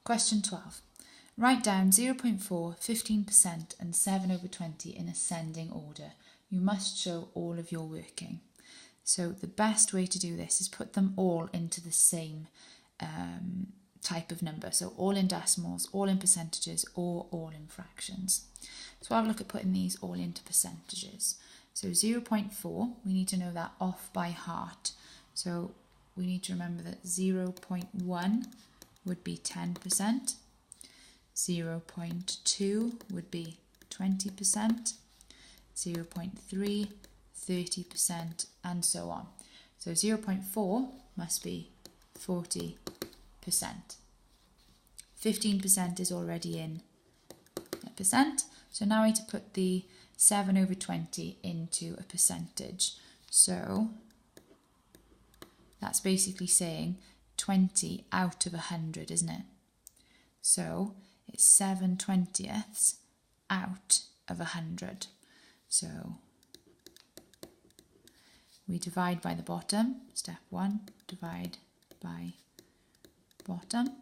Question 12. Write down 0.4, 15% and 7/20 in ascending order. You must show all of your working. So the best way to do this is put them all into the same type of number. So all in decimals, all in percentages, or all in fractions. So I'll have a look at putting these all into percentages. So 0.4, we need to know that off by heart. So we need to remember that 0.1 would be 10%, 0.2 would be 20%, 0.3, 30%, and so on. So 0.4 must be 40%. 15% is already in a percent. So now I need to put the 7/20 into a percentage. So that's basically saying 20 out of 100, isn't it? So it's 7/20 out of 100. So we divide by the bottom. Step 1, divide by bottom.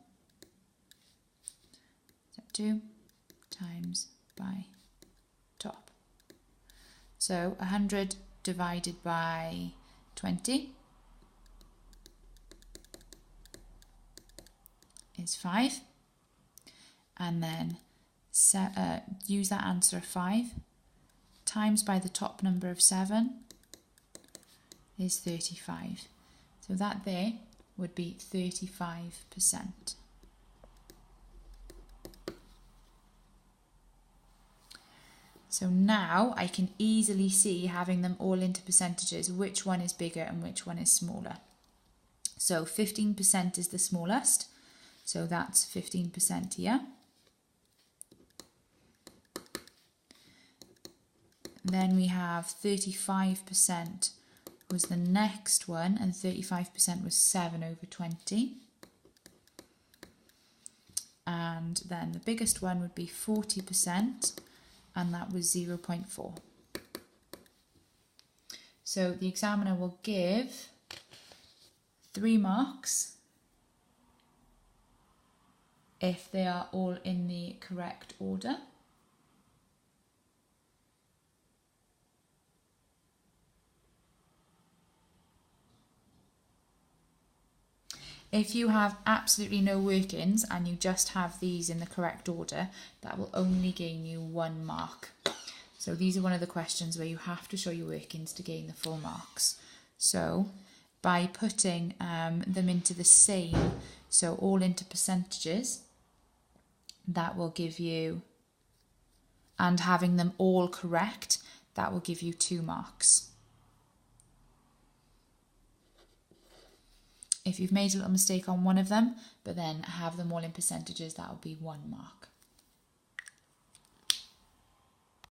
Step 2, times by top. So 100 divided by 20 is 5. And then use that answer of 5 times by the top number of 7 is 35. So that there would be 35%. So now I can easily see, having them all into percentages, which one is bigger and which one is smaller. So 15% is the smallest, so that's 15% here. Then we have 35% was the next one, and 35% was 7/20. And then the biggest one would be 40%, and that was 0.4. So the examiner will give 3 marks if they are all in the correct order. If you have absolutely no workings and you just have these in the correct order, that will only gain you 1 mark. So these are one of the questions where you have to show your workings to gain the full marks. So by putting them into the same, so all into percentages, that will give you, and having them all correct, that will give you 2 marks. If you've made a little mistake on one of them, but then have them all in percentages, that will be 1 mark.